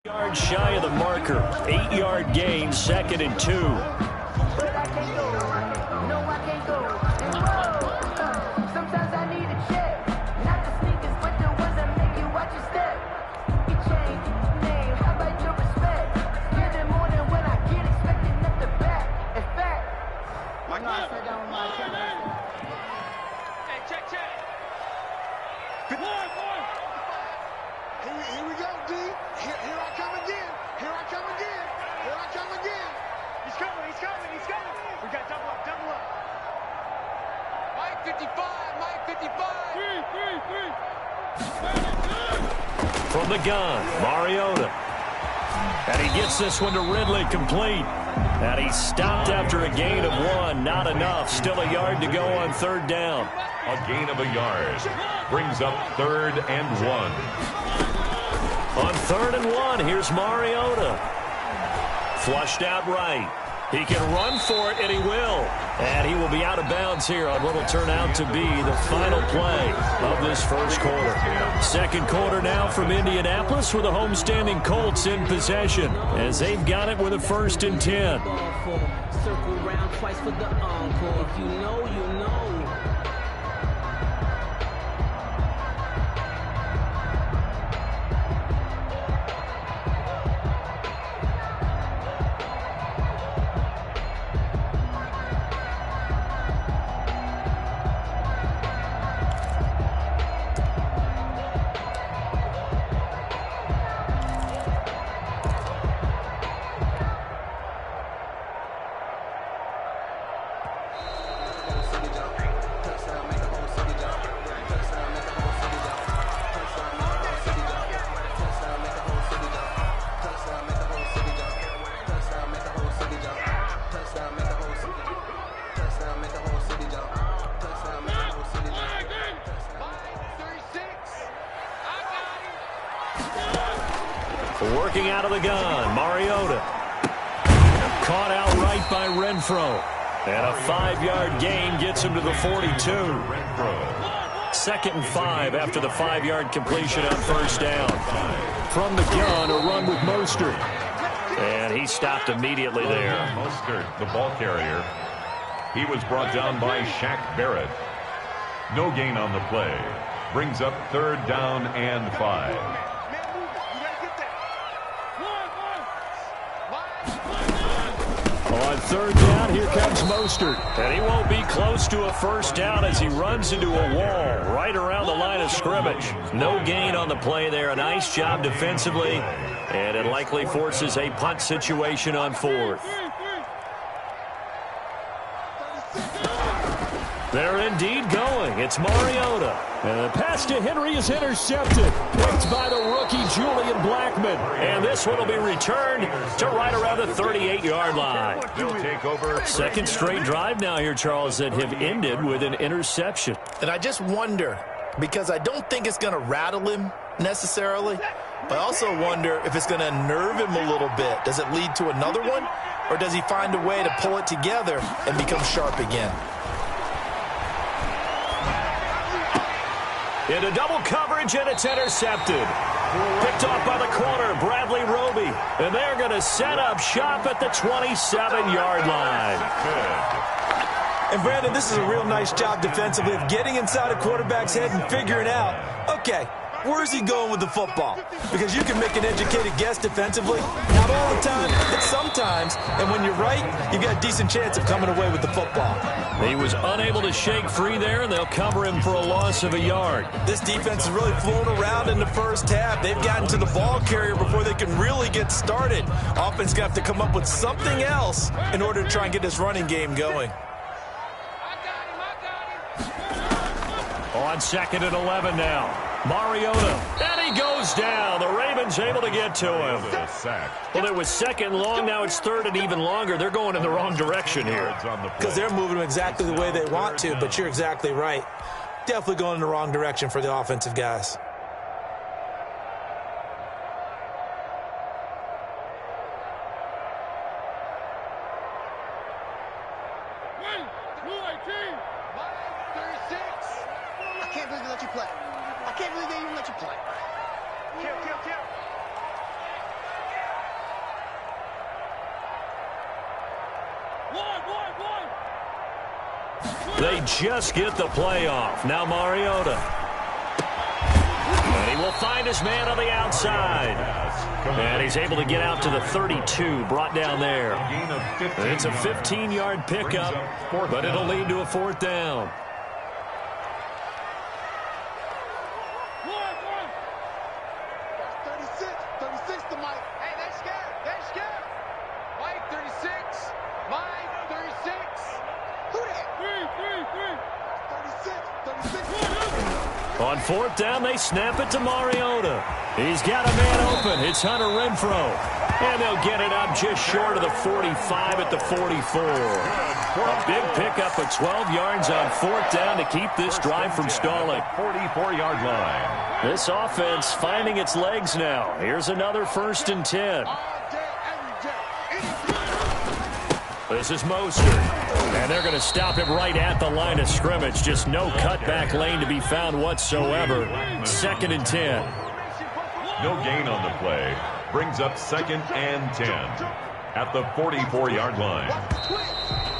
Yards shy of the marker. 8-yard gain, 2nd and 2. Here we go, D. Here I come again. Here I come again. Here I come again. He's coming. We got double up. Mike 55. From the gun, Mariota. And he gets this one to Ridley, complete. And he's stopped after a gain of 1. Not enough. Still a yard to go on 3rd down. A gain of a yard brings up 3rd and 1. On 3rd and 1, here's Mariota. Flushed out right. He can run for it, and he will. And he will be out of bounds here on what will turn out to be the final play of this first quarter. 2nd quarter now from Indianapolis with the homestanding Colts in possession as they've got it with a 1st and 10. Circle round twice for the encore. If you know, you know. Working out of the gun, Mariota. Caught outright by Renfro. And a 5-yard gain gets him to the 42. 2nd and 5 after the 5-yard completion on 1st down. From the gun, a run with Mostert. And he stopped immediately there. Mostert, the ball carrier. He was brought down by Shaq Barrett. No gain on the play. Brings up 3rd down and 5. On 3rd down, here comes Mostert. And he won't be close to a 1st down as he runs into a wall right around the line of scrimmage. No gain on the play there. A nice job defensively. And it likely forces a punt situation on 4th. They're indeed going. It's Mariota. And the pass to Henry is intercepted. Picked by the rookie Julian Blackmon. And this one will be returned to right around the 38-yard line. They'll take over. 2nd straight drive now here, Charles, that have ended with an interception. And I just wonder, because I don't think it's going to rattle him necessarily, but I also wonder if it's going to unnerve him a little bit. Does it lead to another one? Or does he find a way to pull it together and become sharp again? Into double coverage, and it's intercepted. Picked off by the corner, Bradley Roby. And they're going to set up shop at the 27-yard line. And, Brandon, this is a real nice job defensively of getting inside a quarterback's head and figuring out, okay, where's he going with the football? Because you can make an educated guess defensively. Not all the time, but sometimes. And when you're right, you've got a decent chance of coming away with the football. He was unable to shake free there, and they'll cover him for a loss of a yard. This defense has really flown around in the first half. They've gotten to the ball carrier before they can really get started. Offense going to have to come up with something else in order to try and get this running game going. On 2nd and 11 now. Mariota. And he goes down. The Ravens able to get to him. Well, it was 2nd long. Now it's 3rd and even longer. They're going in the wrong direction here. Because they're moving them exactly the way they want to, but you're exactly right. Definitely going in the wrong direction for the offensive guys. They just get the playoff. Now Mariota. And he will find his man on the outside. And he's able to get out to the 32, brought down there. It's a 15-yard pickup, but it'll lead to a 4th down. On 4th down, they snap it to Mariota. He's got a man open. It's Hunter Renfrow. And they'll get it up just short of the 45 at the 44. A big pickup of 12 yards on 4th down to keep this drive from stalling. 44-yard line. This offense finding its legs now. Here's another 1st and 10. This is Mostert. And they're going to stop him right at the line of scrimmage. Just no cutback lane to be found whatsoever. 2nd and 10. No gain on the play. Brings up 2nd and 10 at the 44-yard line.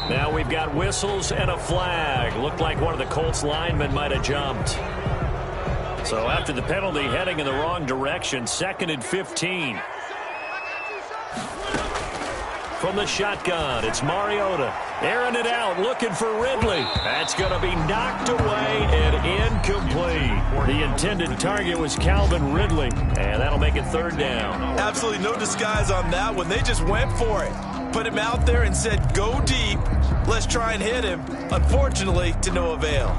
Now we've got whistles and a flag. Looked like one of the Colts linemen might have jumped. So after the penalty, heading in the wrong direction, 2nd and 15. From the shotgun, it's Mariota. Airing it out, looking for Ridley. That's going to be knocked away and incomplete. The intended target was Calvin Ridley, and that'll make it 3rd down. Absolutely no disguise on that one. They just went for it. Put him out there and said, go deep. Let's try and hit him. Unfortunately, to no avail.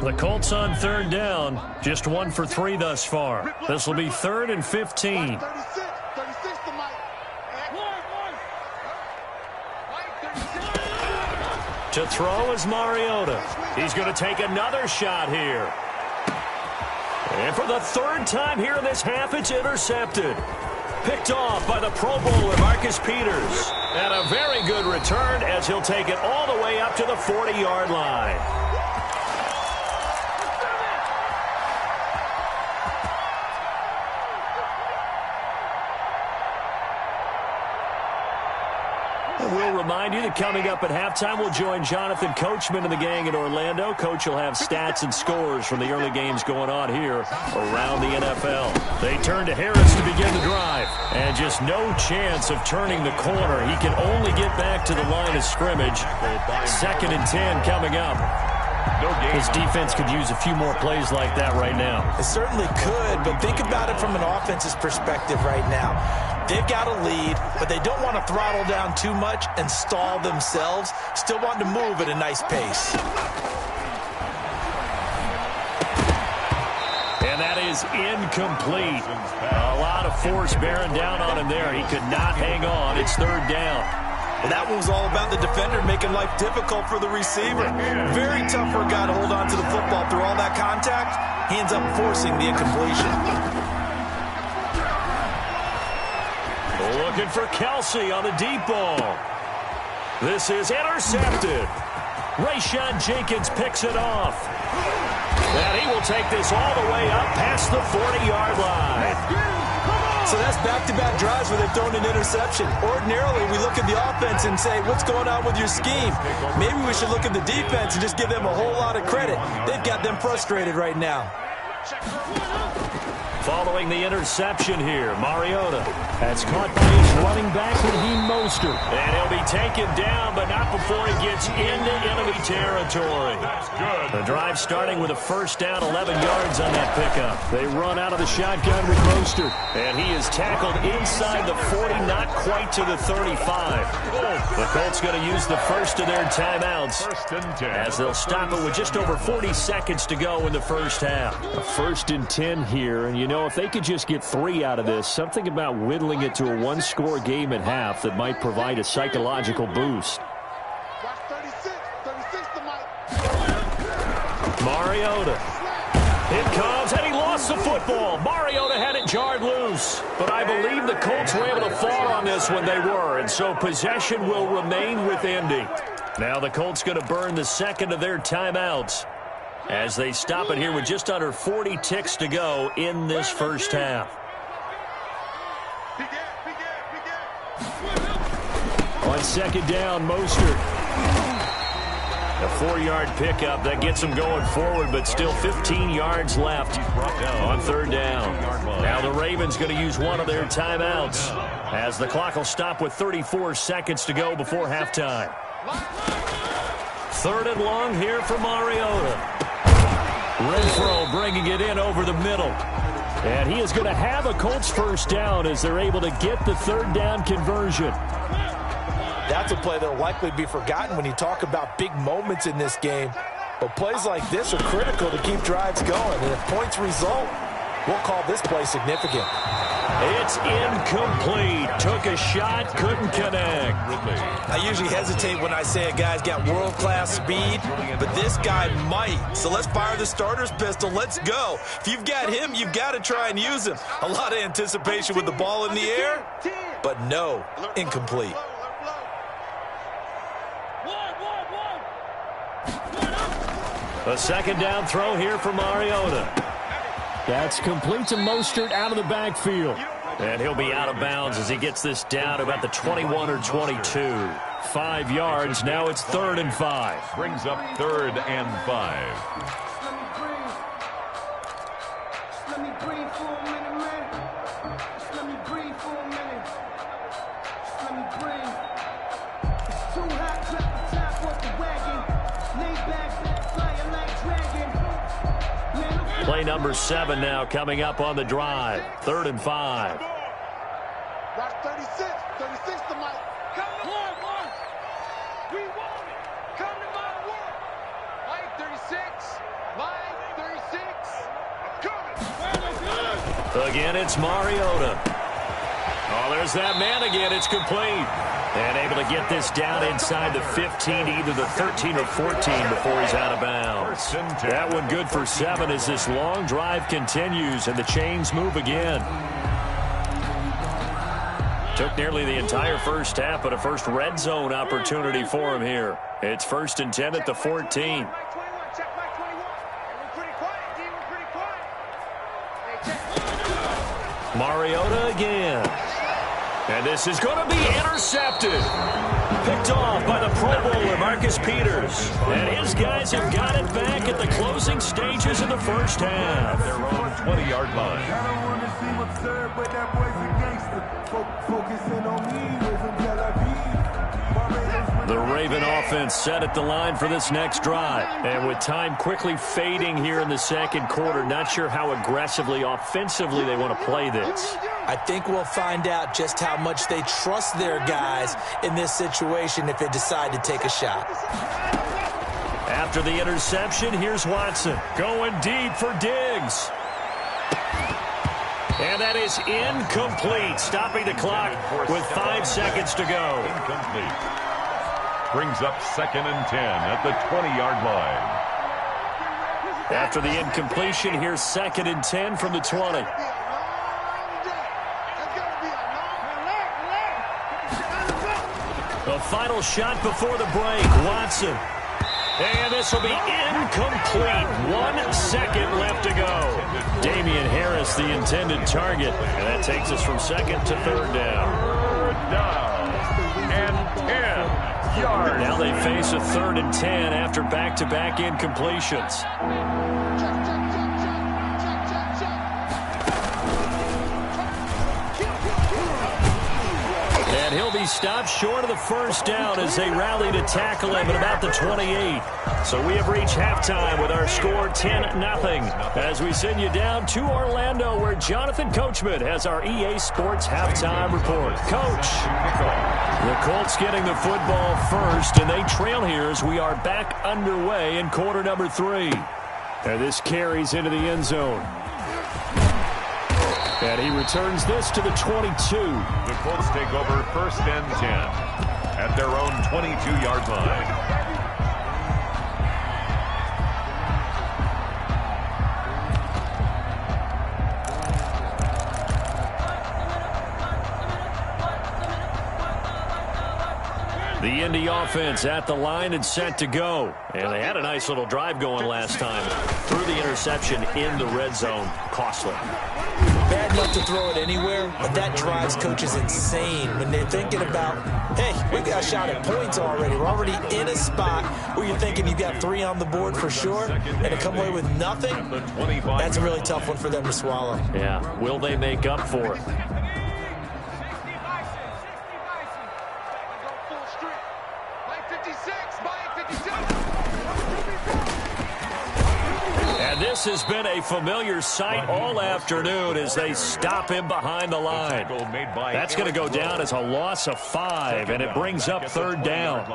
The Colts on 3rd down, just 1 for 3 thus far. This will be 3rd and 15. To throw is Mariota. He's going to take another shot here. And for the 3rd time here in this half, it's intercepted. Picked off by the Pro Bowler, Marcus Peters. And a very good return as he'll take it all the way up to the 40-yard line. We'll remind you that coming up at halftime, we'll join Jonathan Coachman and the gang in Orlando. Coach will have stats and scores from the early games going on here around the NFL. They turn to Harris to begin the drive. And just no chance of turning the corner. He can only get back to the line of scrimmage. 2nd and 10 coming up. His defense could use a few more plays like that right now. It certainly could, but think about it from an offense's perspective right now. They've got a lead, but they don't want to throttle down too much and stall themselves. Still want to move at a nice pace. And that is incomplete. A lot of force bearing down on him there. He could not hang on. It's 3rd down. Well, that one was all about the defender making life difficult for the receiver. Very tough for a guy to hold on to the football through all that contact. He ends up forcing the incompletion. Looking for Kelsey on the deep ball. This is intercepted. Rayshon Jenkins picks it off. And he will take this all the way up past the 40-yard line. So that's back-to-back drives where they've thrown an interception. Ordinarily, we look at the offense and say, what's going on with your scheme? Maybe we should look at the defense and just give them a whole lot of credit. They've got them frustrated right now. Following the interception here, Mariota. That's caught by his running back, Raheem Mostert. And he'll be taken down, but not before he gets into enemy territory. The drive starting with a 1st down, 11 yards on that pickup. They run out of the shotgun with Mostert. And he is tackled inside the 40, not quite to the 35. The Colts going to use the first of their timeouts as they'll stop it with just over 40 seconds to go in the first half. A 1st and 10 here, and you know, if they could just get 3 out of this, something about whittling it to a 1-score game at half that might provide a psychological boost. Mariota. It comes, and he lost the football. Mariota had it jarred loose. But I believe the Colts were able to fall on this when they were, and so possession will remain with Indy. Now the Colts going to burn the 2nd of their timeouts as they stop it here with just under 40 ticks to go in this first half. Begin. second down, Mostert. A 4-yard pickup that gets him going forward, but still 15 yards left on third down. Now the Ravens going to use one of their timeouts as the clock will stop with 34 seconds to go before halftime. Third and long here for Mariota. Renfro bringing it in over the middle. And he is going to have a Colts first down as they're able to get the third down conversion. That's a play that will likely be forgotten when you talk about big moments in this game. But plays like this are critical to keep drives going. And if points result, we'll call this play significant. It's incomplete. Took a shot, couldn't connect. I usually hesitate when I say a guy's got world-class speed, but this guy might. So let's fire the starter's pistol. Let's go. If you've got him, you've got to try and use him. A lot of anticipation with the ball in the air, but no, incomplete. A second down throw here for Mariota. That's complete to Mostert out of the backfield. And he'll be out of bounds as he gets this down to about the 21 or 22. 5 yards. Now it's 3rd and 5. Brings up 3rd and 5. Let me breathe for a minute, man. Let me breathe for a minute. Let me breathe. It's too hot, drop the top off the wagon. Lay back, flying like dragon. Play number 7 now coming up on the drive. 3rd and 5. Watch 36. 36 to Mike. Come to my work. We want it. Come to my work. Mike 36. Mike 36. I'm coming. Again, it's Mariota. Oh, there's that man again. It's complete. And able to get this down inside the 15, either the 13 or 14 before he's out of bounds. That one good for 7 as this long drive continues and the chains move again. Took nearly the entire first half, but a first red zone opportunity for him here. It's 1st and 10 at the 14. Check my 21. We're pretty quiet, D. We're pretty quiet. Hey, check. Mariota again. And this is going to be intercepted. Picked off by the Pro Bowler, Marcus Peters. And his guys have got it back at the closing stages of the first half. Their own 20-yard line. I don't want to seem absurd, but that boy's a gangster. Focusing on me, we're from Tel Aviv. The Raven offense set at the line for this next drive. And with time quickly fading here in the second quarter, not sure how aggressively, offensively they want to play this. I think we'll find out just how much they trust their guys in this situation if they decide to take a shot. After the interception, here's Watson going deep for Diggs. And that is incomplete, stopping the clock with 5 seconds to go. Incomplete. Brings up 2nd and 10 at the 20-yard line. After the incompletion, here's 2nd and 10 from the 20. The final shot before the break, Watson. And this will be incomplete. 1 second left to go. Damian Harris, the intended target. And that takes us from 2nd to 3rd down. 3rd down and 10 yards. Now they face a 3rd and 10 after back-to-back incompletions. And he'll be stopped short of the first down as they rally to tackle him at about the 28. So we have reached halftime with our score 10-0 as we send you down to Orlando where Jonathan Coachman has our EA Sports halftime report. Coach, the Colts getting the football first, and they trail here as we are back underway in quarter number 3. And this carries into the end zone. And he returns this to the 22. The Colts take over 1st and 10 at their own 22-yard line. The Indy offense at the line and set to go. And they had a nice little drive going last time. Threw the interception in the red zone. Costly. bad enough to throw it anywhere, but that drives coaches insane when they're thinking about, hey, we got a shot at points already. We're already in a spot where you're thinking you've got 3 on the board for sure, and to come away with nothing, that's a really tough one for them to swallow. Yeah, will they make up for it? And this has been a familiar sight all afternoon as they stop him behind the line. That's going to go down as a loss of 5, and it brings up 3rd down.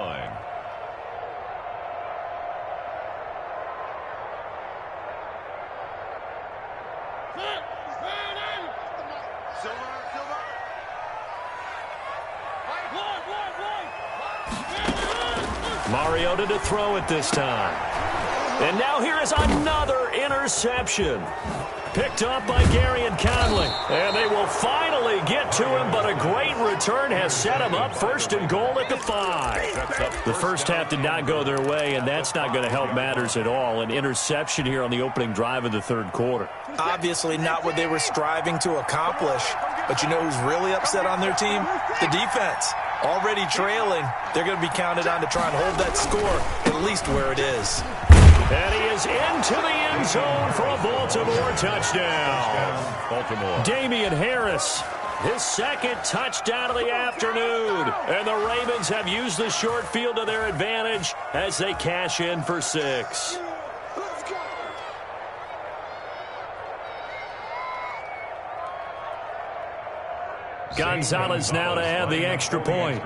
Mariota to throw it this time. And now here is another interception. Picked up by Garyon Conley. And they will finally get to him, but a great return has set him up 1st and goal at the 5. The first half did not go their way, and that's not going to help matters at all. An interception here on the opening drive of the 3rd quarter. Obviously not what they were striving to accomplish. But you know who's really upset on their team? The defense. Already trailing, they're going to be counted on to try and hold that score at least where it is. And he is into the end zone for a Baltimore touchdown. Baltimore. Damian Harris, his 2nd touchdown of the afternoon. And the Ravens have used the short field to their advantage as they cash in for 6. Gonzalez now to have the extra point.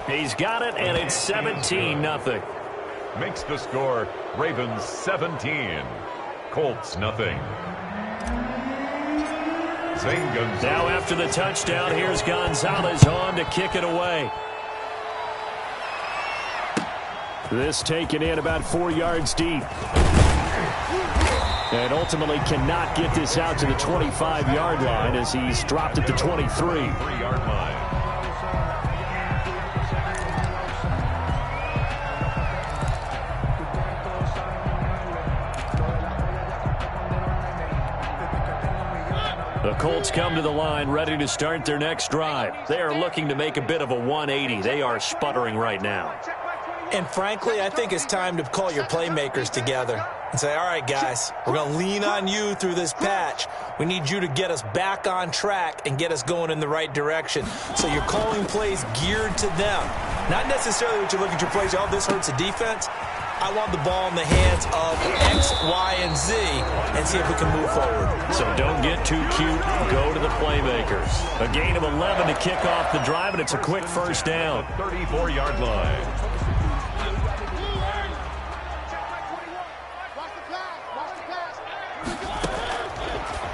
He's got it, and it's 17-0. Makes the score Ravens 17, Colts nothing. Now after the touchdown, here's Gonzalez on to kick it away. This taken in about 4 yards deep. And ultimately cannot get this out to the 25-yard line as he's dropped at the 23. 3-yard line. The Colts come to the line ready to start their next drive. They are looking to make a bit of a 180. They are sputtering right now. And frankly, I think it's time to call your playmakers together and say, all right, guys, we're going to lean on you through this patch. We need you to get us back on track and get us going in the right direction. So you're calling plays geared to them. Not necessarily what you look at your plays, oh, this hurts the defense. I want the ball in the hands of X, Y, and Z and see if we can move forward. So don't get too cute. Go to the playmakers. A gain of 11 to kick off the drive, and it's a quick 1st down. 34-yard line.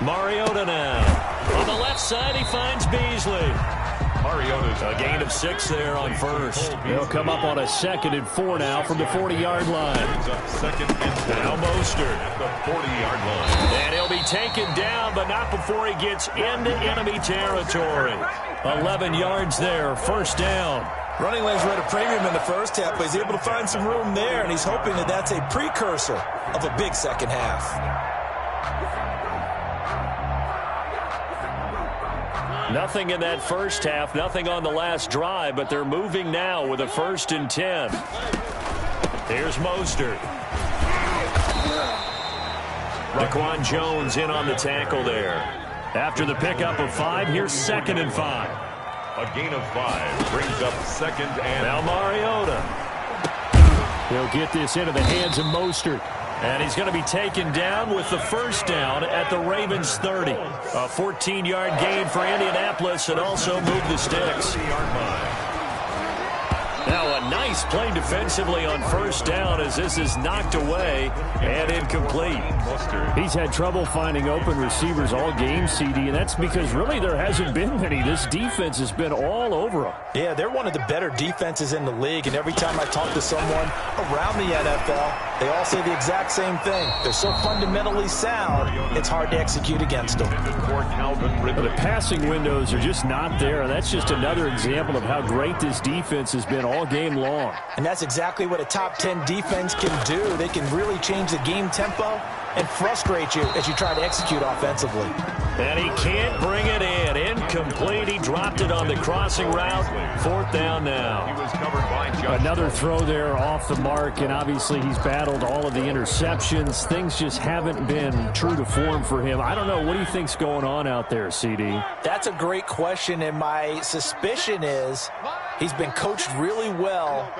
Mariota now. On the left side, he finds Beasley. Mariota's a gain of 6 there on 1st. He'll come up on a 2nd and 4 now from the 40-yard line. Now Mostert at the 40-yard line. And he'll be taken down, but not before he gets into enemy territory. 11 yards there, 1st down. Running lanes were at a premium in the first half, but he's able to find some room there, and he's hoping that that's a precursor of a big second half. Nothing in that first half, nothing on the last drive, but they're moving now with a 1st and 10. Here's Mostert. Daquan Jones in on the tackle there. After the pickup of 5, here's 2nd and 5. A gain of 5 brings up 2nd and... Now Mariota. He'll get this into the hands of Mostert. And he's going to be taken down with the 1st down at the Ravens 30. A 14-yard gain for Indianapolis and also move the sticks. Now a nice play defensively on 1st down as this is knocked away and incomplete. He's had trouble finding open receivers all game, CD, and that's because really there hasn't been many. This defense has been all over him. Yeah, they're one of the better defenses in the league, and every time I talk to someone around the NFL, they all say the exact same thing. They're so fundamentally sound, it's hard to execute against them. The passing windows are just not there, and that's just another example of how great this defense has been all game long. long. And that's exactly what a top 10 defense can do. They can really change the game tempo and frustrate you as you try to execute offensively. And he can't bring it in. Incomplete. He dropped it on the crossing route. 4th down now. He was covered by Josh. Another throw there off the mark, and obviously he's battled all of the interceptions. Things just haven't been true to form for him. I don't know. What do you think's going on out there, CD? That's a great question, and my suspicion is he's been coached really well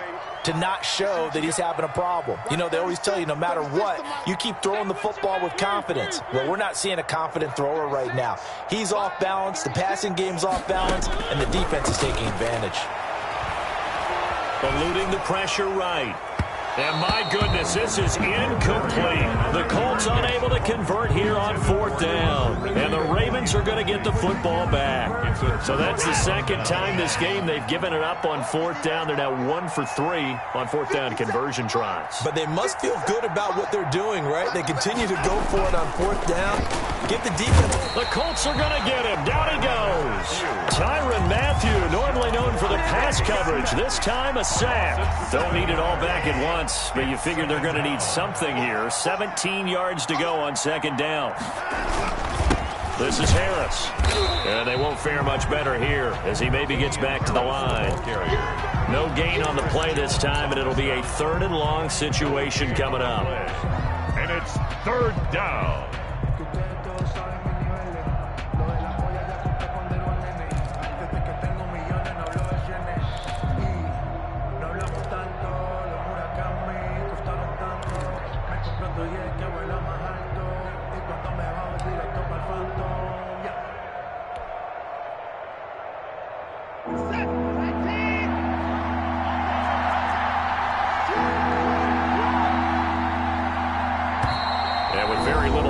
to not show that he's having a problem. You know, they always tell you no matter what, you keep throwing the football with confidence. Well, we're not seeing a confident thrower right now. He's off balance, the passing game's off balance, and the defense is taking advantage. Eluding the pressure right. And my goodness, this is incomplete. The Colts unable to convert here on 4th down. And the Ravens are going to get the football back. So that's the second time this game they've given it up on 4th down. They're now 1 for 3 on 4th down conversion tries. But they must feel good about what they're doing, right? They continue to go for it on 4th down. Give the defense. The Colts are going to get him. Down he goes. Tyrann Mathieu, normally known for the pass coverage. This time a sack. Don't need it all back at once, but you figure they're going to need something here. 17 yards to go on 2nd down. This is Harris. And they won't fare much better here as he maybe gets back to the line. No gain on the play this time, and it'll be a 3rd and long situation coming up. And it's 3rd down.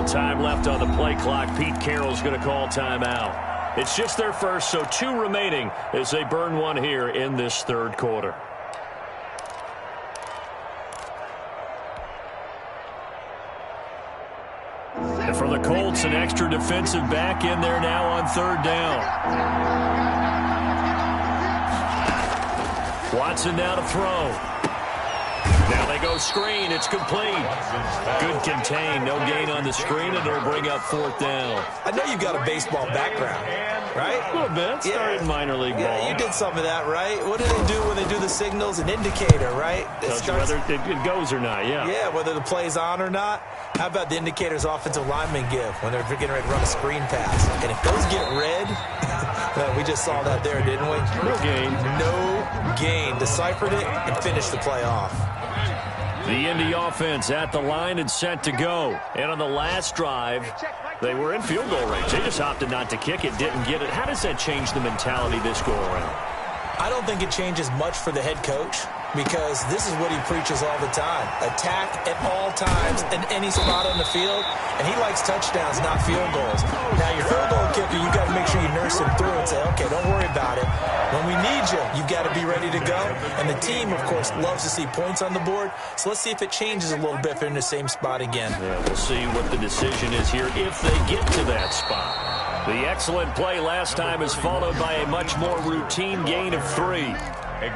Time left on the play clock. Pete Carroll's going to call timeout. It's just their first, so 2 remaining as they burn one here in this 3rd quarter. And for the Colts, an extra defensive back in there now on 3rd down. Watson now to throw. Now they go screen. It's complete. Good contain. No gain on the screen, and it'll bring up 4th down. I know you've got a baseball background, right? A little bit. Started in minor league ball. Yeah, you did some of that, right? What do they do when they do the signals? An indicator, right? Tells you whether it goes or not, yeah. Yeah, whether the play's on or not. How about the indicators offensive linemen give when they're getting ready to run a screen pass? And if those get red, we just saw that there, didn't we? No gain. No gain. Deciphered it and finished the play off. The Indy offense at the line and set to go. And on the last drive, they were in field goal range. They just opted not to kick it, didn't get it. How does that change the mentality this go around? I don't think it changes much for the head coach because this is what he preaches all the time. Attack at all times in any spot on the field, and he likes touchdowns, not field goals. Now, your field goal kicker, you've got to make sure you nurse him through and say, okay, don't worry about it. When we need you, you've got to be ready to go. And the team, of course, loves to see points on the board. So let's see if it changes a little bit if they're in the same spot again. Yeah, we'll see what the decision is here if they get to that spot. The excellent play last time is followed by a much more routine gain of 3.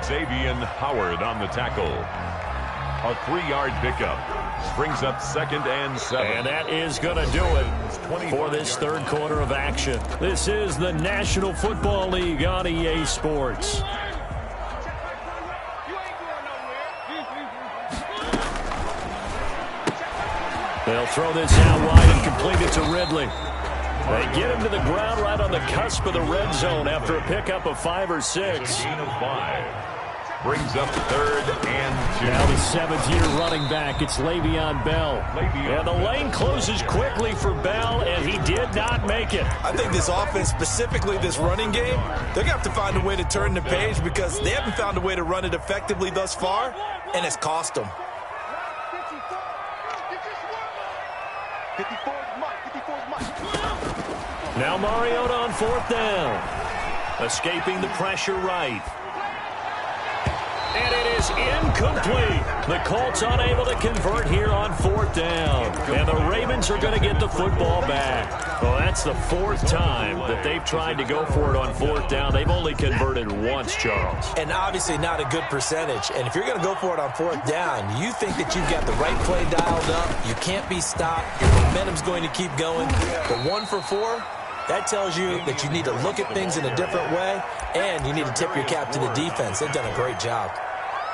Xavier Howard on the tackle. A 3-yard pickup. Brings up 2nd and 7. And that is going to do it for this 3rd quarter of action. This is the National Football League on EA Sports. They'll throw this out wide and complete it to Ridley. They get him to the ground right on the cusp of the red zone after a pickup of 5 or 6. Gain of 5. Brings up 3rd and 2. Now the 7th-year running back. It's Le'Veon Bell. And the lane closes quickly for Bell, and he did not make it. I think this offense, specifically this running game, they're going to have to find a way to turn the page because they haven't found a way to run it effectively thus far, and it's cost them. 54 Now Mariota on 4th down. Escaping the pressure right. And it is incomplete. The Colts unable to convert here on 4th down. And the Ravens are going to get the football back. Well, that's the 4th time that they've tried to go for it on 4th down. They've only converted once, Charles. And obviously not a good percentage. And if you're going to go for it on 4th down, you think that you've got the right play dialed up. You can't be stopped. Your momentum's going to keep going. But 1 for 4, that tells you that you need to look at things in a different way, and you need to tip your cap to the defense. They've done a great job.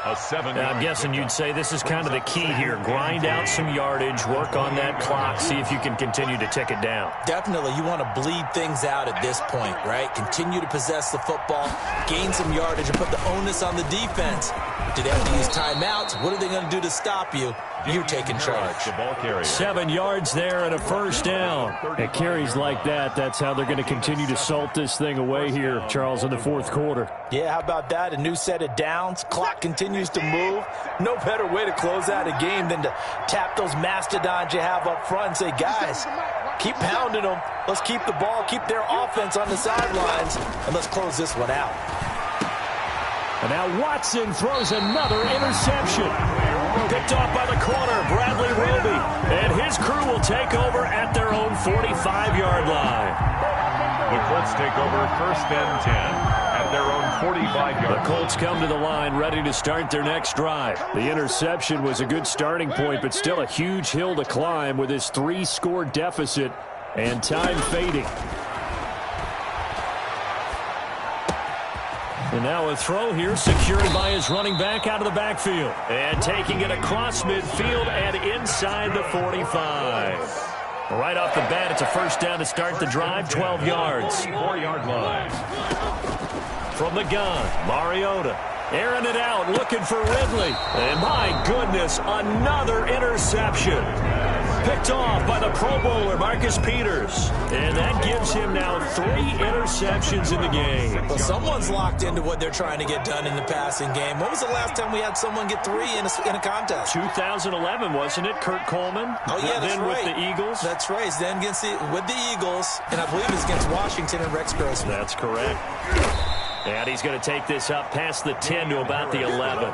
I'm guessing you'd say this is kind of the key here. Grind out some yardage, work on that clock, see if you can continue to tick it down. Definitely. You want to bleed things out at this point, right? Continue to possess the football, gain some yardage, and put the onus on the defense. Do they have to use timeouts? What are they going to do to stop you? You're taking charge. 7 yards there and a 1st down. At carries like that, that's how they're going to continue to salt this thing away here, Charles, in the 4th quarter. Yeah, how about that? A new set of downs. Clock continues to move. No better way to close out a game than to tap those mastodons you have up front and say, guys, keep pounding them. Let's keep the ball, keep their offense on the sidelines, and let's close this one out. And now Watson throws another interception. Picked off by the corner, Bradley Roby. And his crew will take over at their own 45-yard line. The Colts take over 1st and 10 at their own 45-yard line. The Colts come to the line ready to start their next drive. The interception was a good starting point, but still a huge hill to climb with his 3-score deficit and time fading. And now a throw here secured by his running back out of the backfield. And taking it across midfield and inside the 45. Right off the bat, it's a 1st down to start the drive, 12 yards. 4-yard line. From the gun, Mariota. Airing it out, looking for Ridley. And my goodness, another interception. Picked off by the Pro Bowler, Marcus Peters. And that gives him now 3 interceptions in the game. Well, someone's locked into what they're trying to get done in the passing game. When was the last time we had someone get 3 in a contest? 2011, wasn't it? Kurt Coleman? Oh, yeah, that's then right. With the Eagles? That's right. Then with the Eagles, and I believe it's against Washington and Rex Grossman. That's correct. And he's going to take this up past the 10 to about the 11.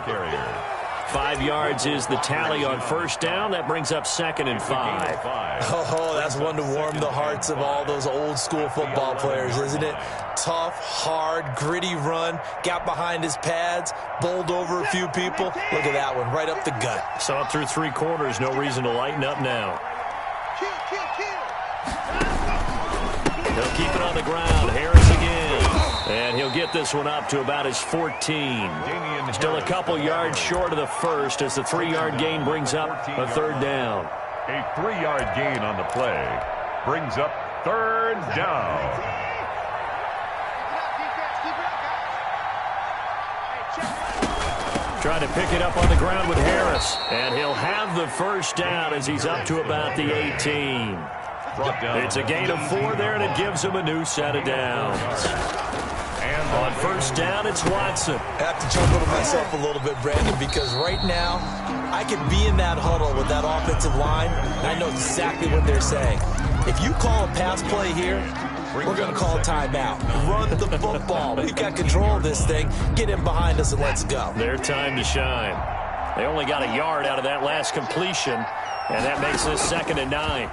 5 yards is the tally on 1st down. That brings up 2nd and 5. Oh, that's one to warm the hearts of all those old-school football players, isn't it? Tough, hard, gritty run. Got behind his pads, bowled over a few people. Look at that one, right up the gut. Saw it through 3 quarters. No reason to lighten up now. He'll keep it on the ground. Harris again. And he'll get this one up to about his 14. Still a couple yards short of the 1st as the 3-yard gain brings up a 3rd down. A 3-yard gain on the play brings up 3rd down. Trying to pick it up on the ground with Harris. And he'll have the 1st down as he's up to about the 18. It's a gain of 4 there, and it gives him a new set of downs. And on 1st down, it's Watson. I have to chuckle to myself a little bit, Brandon, because right now, I could be in that huddle with that offensive line, and I know exactly what they're saying. If you call a pass play here, we're going to call a timeout. Run the football. We've got control of this thing. Get in behind us and let's go. Their time to shine. They only got a yard out of that last completion, and that makes this 2nd and 9.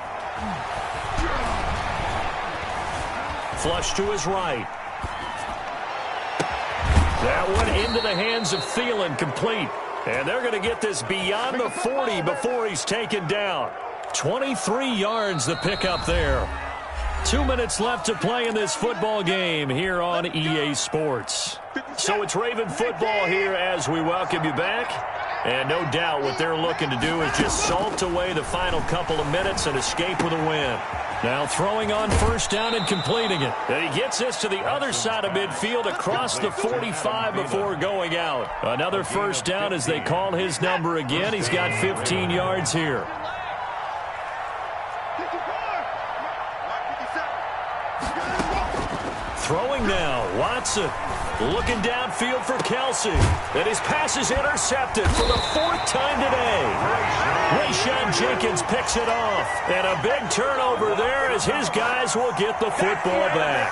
Flush to his right. That one into the hands of Thielen, complete. And they're going to get this beyond the 40 before he's taken down. 23 yards the pickup there. 2 minutes left to play in this football game here on EA Sports. So it's Raven football here as we welcome you back. And no doubt what they're looking to do is just salt away the final couple of minutes and escape with a win. Now throwing on 1st down and completing it. And he gets this to the other side of midfield across the 45 before going out. Another 1st down as they call his number again. He's got 15 yards here. Throwing now, Watson. Looking downfield for Kelsey. And his pass is intercepted for the 4th time today. Rayshawn Jenkins picks it off. And a big turnover there as his guys will get the football back.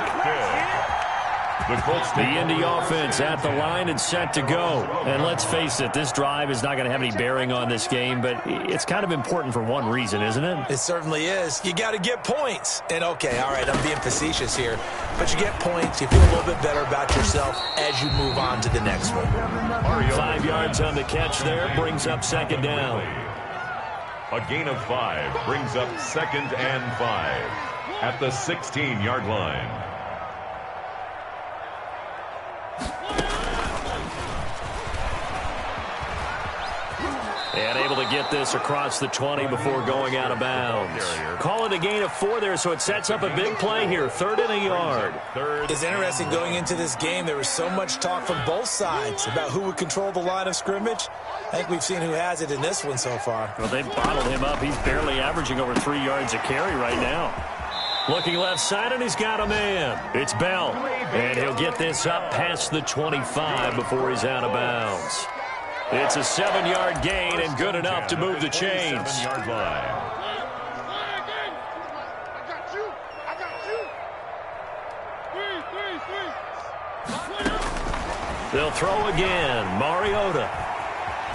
The Colts The take Indy over. offense at the line and set to go. And let's face it, this drive is not going to have any bearing on this game, but it's kind of important for one reason, isn't it? It certainly is. You got to get points. And, okay, all right, I'm being facetious here. But you get points, you feel a little bit better about yourself as you move on to the next one. 5 yards on the catch there, brings up second down. A gain of 5 brings up 2nd and 5 at the 16-yard line. And able to get this across the 20 before going out of bounds. Call it a gain of 4 there, so it sets up a big play here. 3rd and a yard. It's interesting going into this game. There was so much talk from both sides about who would control the line of scrimmage. I think we've seen who has it in this one so far. Well, they've bottled him up. He's barely averaging over 3 yards a carry right now. Looking left side, and he's got a man. It's Bell. And he'll get this up past the 25 before he's out of bounds. It's a 7-yard gain and good enough to move the chains. 7-yard line. They'll throw again. Mariota.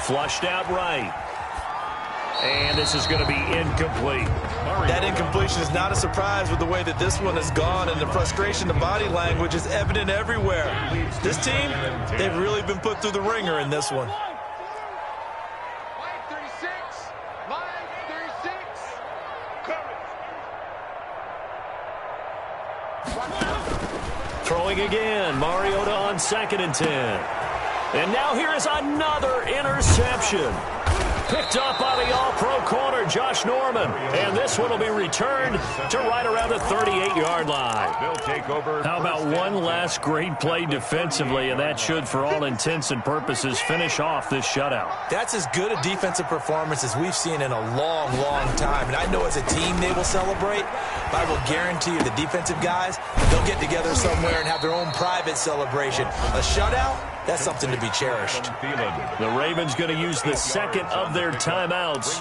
Flushed out right. And this is going to be incomplete. That incompletion is not a surprise with the way that this one has gone, and the frustration, the body language is evident everywhere. This team, they've really been put through the ringer in this one. Throwing again. Mariota on 2nd and 10. And now here is another interception. Picked up by the all-pro corner, Josh Norman. And this one will be returned to right around the 38-yard line. They'll take over. How about one last great play defensively, and that should, for all intents and purposes, finish off this shutout. That's as good a defensive performance as we've seen in a long, long time. And I know as a team they will celebrate, but I will guarantee you the defensive guys, they'll get together somewhere and have their own private celebration. A shutout, that's something to be cherished. The Ravens going to use the second of their timeouts.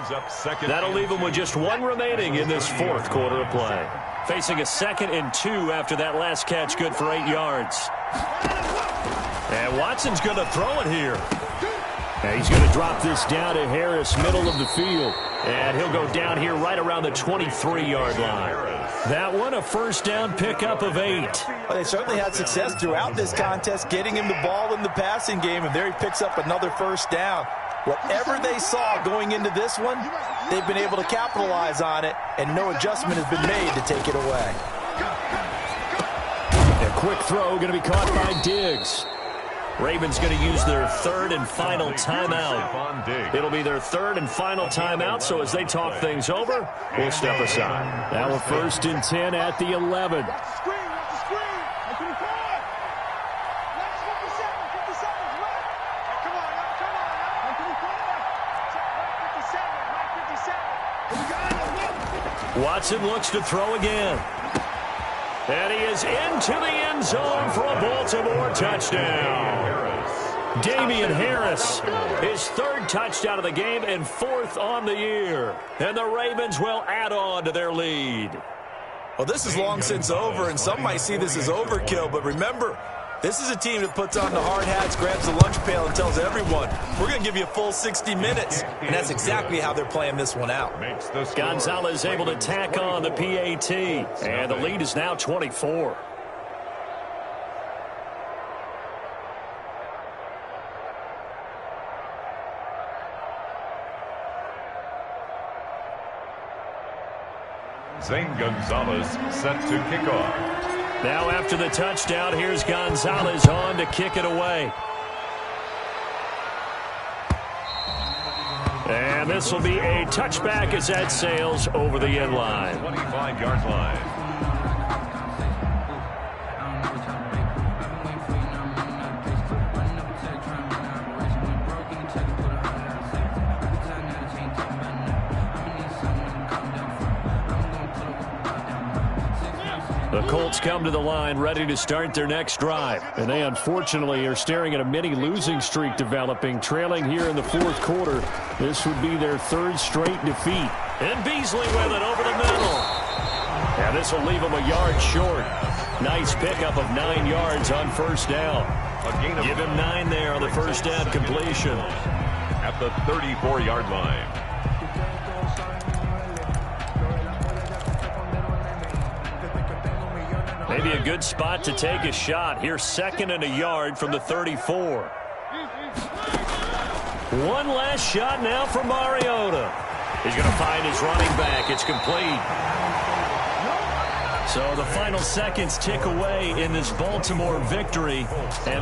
That'll leave them with just 1 remaining in this 4th quarter of play. Facing a 2nd and 2 after that last catch, good for 8 yards. And Watson's going to throw it here. And he's going to drop this down to Harris, middle of the field. And he'll go down here right around the 23-yard line. That one, a first down pickup of 8. Well, they certainly had success throughout this contest, getting him the ball in the passing game, and there he picks up another first down. Whatever they saw going into this one, they've been able to capitalize on it, and no adjustment has been made to take it away. A quick throw going to be caught by Diggs. Ravens going to use their 3rd and final timeout. It'll be their 3rd and final timeout, so as they talk things over, we'll step aside. Now a 1st and 10 at the 11. Watson looks to throw again. And he is into the end zone for a Baltimore touchdown. Damian Harris, his 3rd touchdown of the game and 4th on the year. And the Ravens will add on to their lead. Well, this is long since over, and some might see this as overkill, but remember, this is a team that puts on the hard hats, grabs the lunch pail, and tells everyone, we're going to give you a full 60 minutes. And that's exactly how they're playing this one out. Gonzalez able to tack on the PAT. And the lead is now 24. Zane Gonzalez set to kick off. Now after the touchdown, here's Gonzalez on to kick it away. And this will be a touchback as that sails over the end line. 25-yard line. The Colts come to the line ready to start their next drive. And they unfortunately are staring at a mini losing streak developing, trailing here in the 4th quarter. This would be their 3rd straight defeat. And Beasley with it over the middle. And this will leave them a yard short. Nice pickup of 9 yards on first down. Give him 9 there on the first down completion. At the 34-yard line. Maybe a good spot to take a shot. Here's 2nd and a yard from the 34. One last shot now for Mariota. He's going to find his running back. It's complete. So the final seconds tick away in this Baltimore victory. And